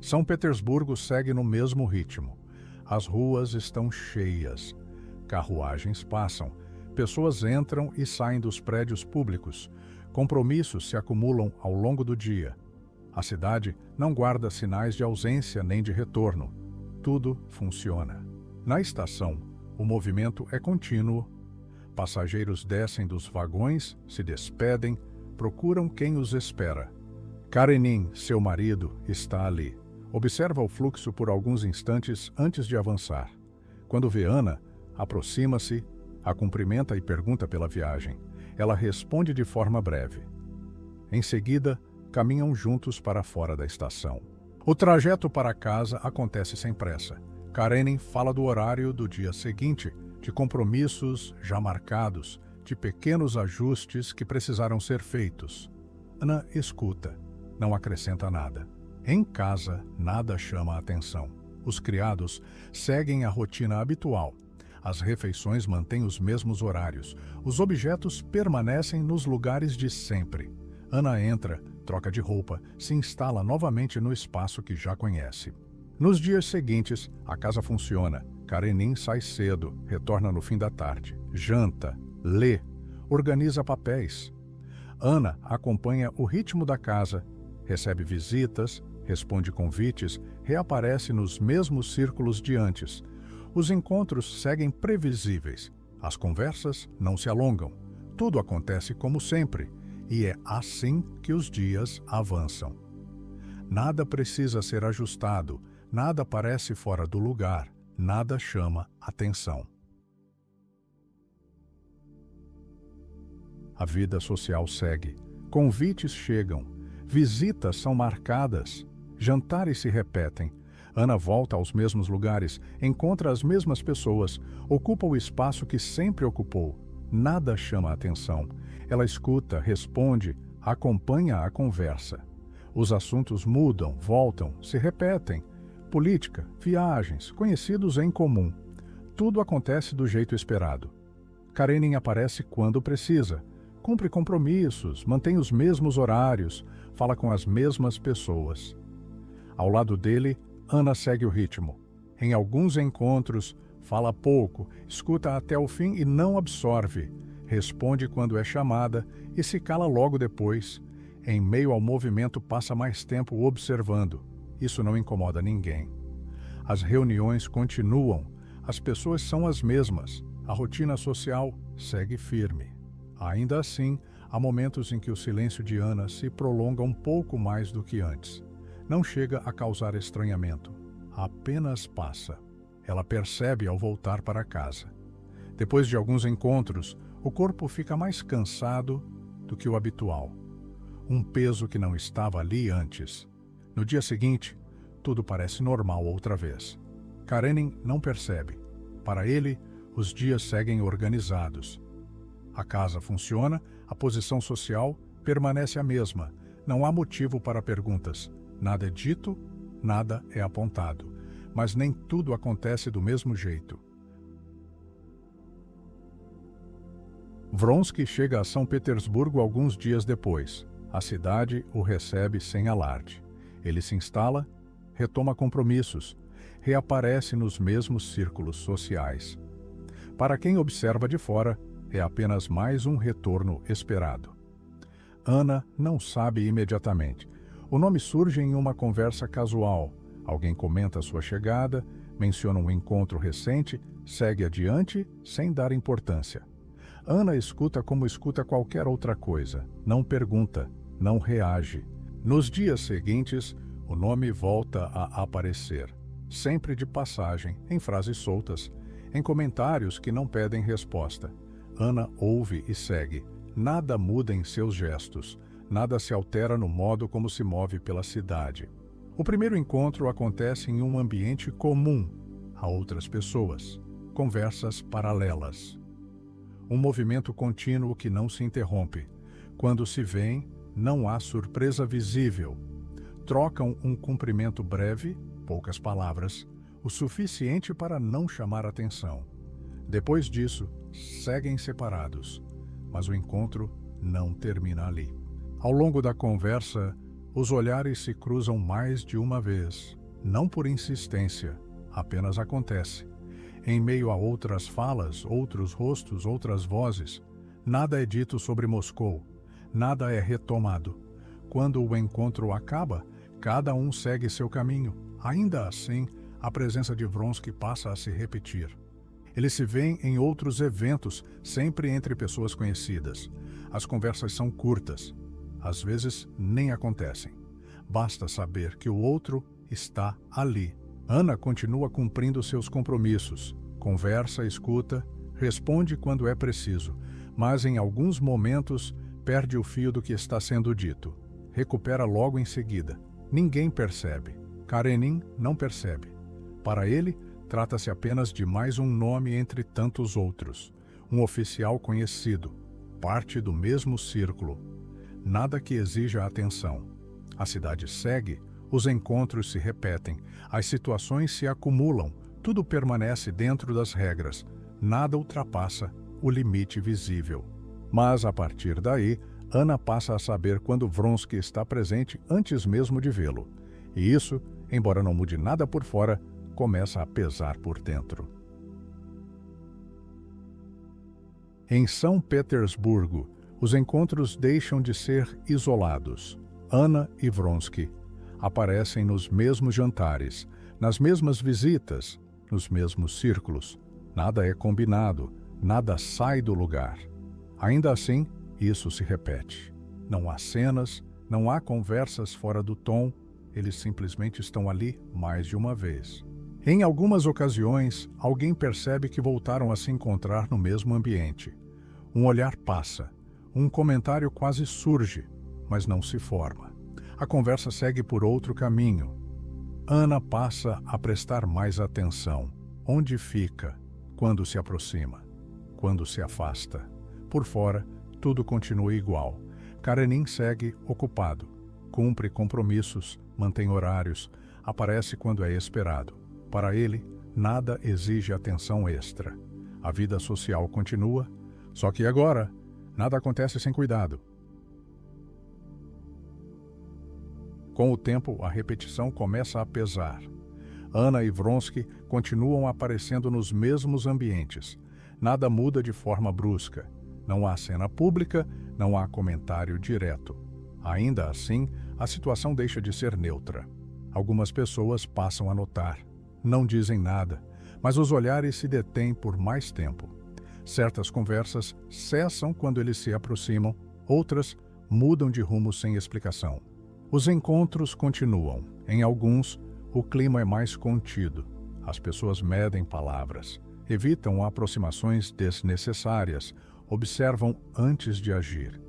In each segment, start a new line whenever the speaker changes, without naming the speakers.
São Petersburgo segue no mesmo ritmo. As ruas estão cheias. Carruagens passam. Pessoas entram e saem dos prédios públicos. Compromissos se acumulam ao longo do dia. A cidade não guarda sinais de ausência nem de retorno. Tudo funciona. Na estação, o movimento é contínuo. Passageiros descem dos vagões, se despedem, procuram quem os espera. Karenin, seu marido, está ali. Observa o fluxo por alguns instantes antes de avançar. Quando vê Ana, aproxima-se, a cumprimenta e pergunta pela viagem. Ela responde de forma breve. Em seguida, caminham juntos para fora da estação. O trajeto para casa acontece sem pressa. Karenin fala do horário do dia seguinte, de compromissos já marcados, de pequenos ajustes que precisaram ser feitos. Ana escuta, não acrescenta nada. Em casa, nada chama a atenção. Os criados seguem a rotina habitual. As refeições mantêm os mesmos horários. Os objetos permanecem nos lugares de sempre. Ana entra, troca de roupa, se instala novamente no espaço que já conhece. Nos dias seguintes, a casa funciona. Karenin sai cedo, retorna no fim da tarde, janta, lê, organiza papéis. Ana acompanha o ritmo da casa, recebe visitas, responde convites, reaparece nos mesmos círculos de antes. Os encontros seguem previsíveis. As conversas não se alongam. Tudo acontece como sempre, e é assim que os dias avançam. Nada precisa ser ajustado, nada parece fora do lugar, nada chama atenção. A vida social segue. Convites chegam. Visitas são marcadas. Jantares se repetem. Ana volta aos mesmos lugares, encontra as mesmas pessoas, ocupa o espaço que sempre ocupou. Nada chama a atenção. Ela escuta, responde, acompanha a conversa. Os assuntos mudam, voltam, se repetem. Política, viagens, conhecidos em comum. Tudo acontece do jeito esperado. Karenin aparece quando precisa. Cumpre compromissos, mantém os mesmos horários, fala com as mesmas pessoas. Ao lado dele, Ana segue o ritmo. Em alguns encontros, fala pouco, escuta até o fim e não absorve. Responde quando é chamada e se cala logo depois. Em meio ao movimento, passa mais tempo observando. Isso não incomoda ninguém. As reuniões continuam. As pessoas são as mesmas. A rotina social segue firme. Ainda assim, há momentos em que o silêncio de Ana se prolonga um pouco mais do que antes. Não chega a causar estranhamento. Apenas passa. Ela percebe ao voltar para casa. Depois de alguns encontros, o corpo fica mais cansado do que o habitual. Um peso que não estava ali antes. No dia seguinte, tudo parece normal outra vez. Karenin não percebe. Para ele, os dias seguem organizados. A casa funciona, a posição social permanece a mesma. Não há motivo para perguntas. Nada é dito, nada é apontado. Mas nem tudo acontece do mesmo jeito. Vronsky chega a São Petersburgo alguns dias depois. A cidade o recebe sem alarde. Ele se instala, retoma compromissos, reaparece nos mesmos círculos sociais. Para quem observa de fora, é apenas mais um retorno esperado. Ana não sabe imediatamente. O nome surge em uma conversa casual. Alguém comenta sua chegada, menciona um encontro recente, segue adiante sem dar importância. Ana escuta como escuta qualquer outra coisa. Não pergunta, não reage. Nos dias seguintes, o nome volta a aparecer. Sempre de passagem, em frases soltas, em comentários que não pedem resposta. Ana ouve e segue. Nada muda em seus gestos. Nada se altera no modo como se move pela cidade. O primeiro encontro acontece em um ambiente comum a outras pessoas. Conversas paralelas. Um movimento contínuo que não se interrompe. Quando se veem, não há surpresa visível. Trocam um cumprimento breve, poucas palavras, o suficiente para não chamar atenção. Depois disso, seguem separados, mas o encontro não termina ali. Ao longo da conversa, Os olhares se cruzam mais de uma vez, não por insistência, apenas acontece. Em meio a outras falas, outros rostos, outras vozes, nada é dito sobre Moscou, nada é retomado. Quando o encontro acaba, cada um segue seu caminho. Ainda assim, a presença de Vronsky passa a se repetir. Eles se veem em outros eventos, sempre entre pessoas conhecidas. As conversas são curtas. Às vezes, nem acontecem. Basta saber que o outro está ali. Ana continua cumprindo seus compromissos. Conversa, escuta, responde quando é preciso, mas em alguns momentos perde o fio do que está sendo dito. Recupera logo em seguida. Ninguém percebe. Karenin não percebe. Para ele, trata-se apenas de mais um nome entre tantos outros. Um oficial conhecido, parte do mesmo círculo. Nada que exija atenção. A cidade segue, os encontros se repetem, as situações se acumulam, tudo permanece dentro das regras, nada ultrapassa o limite visível. Mas, a partir daí, Ana passa a saber quando Vronsky está presente antes mesmo de vê-lo. E isso, embora não mude nada por fora, começa a pesar por dentro. Em São Petersburgo, os encontros deixam de ser isolados. Ana e Vronsky aparecem nos mesmos jantares, nas mesmas visitas, nos mesmos círculos. Nada é combinado, nada sai do lugar. Ainda assim, isso se repete. Não há cenas, não há conversas fora do tom, eles simplesmente estão ali mais de uma vez. Em algumas ocasiões, alguém percebe que voltaram a se encontrar no mesmo ambiente. Um olhar passa, um comentário quase surge, mas não se forma. A conversa segue por outro caminho. Ana passa a prestar mais atenção. Onde fica? Quando se aproxima? Quando se afasta? Por fora, tudo continua igual. Karenin segue ocupado. Cumpre compromissos, mantém horários, aparece quando é esperado. Para ele, nada exige atenção extra. A vida social continua, só que agora, nada acontece sem cuidado. Com o tempo, a repetição começa a pesar. Ana e Vronsky continuam aparecendo nos mesmos ambientes. Nada muda de forma brusca. Não há cena pública, não há comentário direto. Ainda assim, a situação deixa de ser neutra. Algumas pessoas passam a notar. Não dizem nada, mas os olhares se detêm por mais tempo. Certas conversas cessam quando eles se aproximam, outras mudam de rumo sem explicação. Os encontros continuam. Em alguns, o clima é mais contido. As pessoas medem palavras, evitam aproximações desnecessárias, observam antes de agir.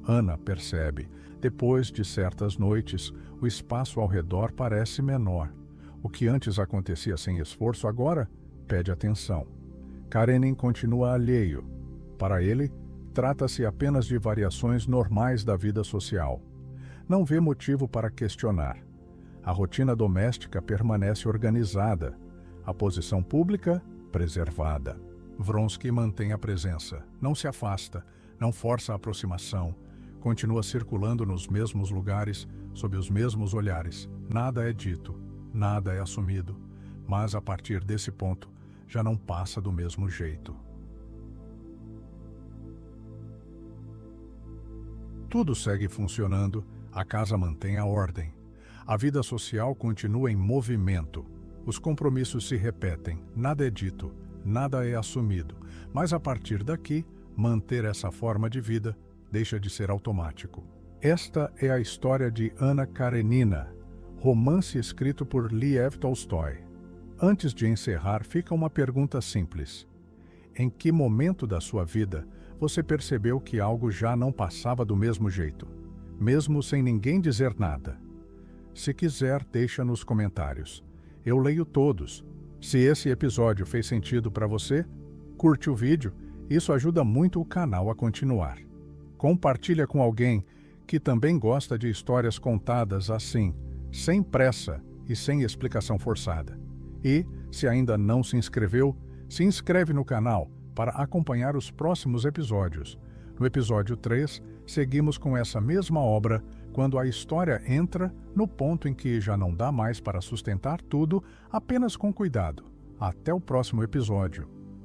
Ana percebe. Depois de certas noites, o espaço ao redor parece menor. O que antes acontecia sem esforço agora pede atenção. Karenin continua alheio. Para ele, trata-se apenas de variações normais da vida social. Não vê motivo para questionar. A rotina doméstica permanece organizada. A posição pública, preservada. Vronsky mantém a presença, não se afasta, não força a aproximação, continua circulando nos mesmos lugares, sob os mesmos olhares. Nada é dito, nada é assumido, mas a partir desse ponto, já não passa do mesmo jeito. Tudo segue funcionando, a casa mantém a ordem. A vida social continua em movimento. Os compromissos se repetem, nada é dito, nada é assumido, mas a partir daqui, manter essa forma de vida deixa de ser automático. Esta é a história de Anna Karenina, romance escrito por Lev Tolstói. Antes de encerrar, fica uma pergunta simples. Em que momento da sua vida você percebeu que algo já não passava do mesmo jeito, mesmo sem ninguém dizer nada? Se quiser, deixa nos comentários. Eu leio todos. Se esse episódio fez sentido para você, curte o vídeo, isso ajuda muito o canal a continuar. Compartilha com alguém que também gosta de histórias contadas assim, sem pressa e sem explicação forçada. E, se ainda não se inscreveu, se inscreve no canal para acompanhar os próximos episódios. No episódio 3, seguimos com essa mesma obra quando a história entra no ponto em que já não dá mais para sustentar tudo, apenas com cuidado. Até o próximo episódio.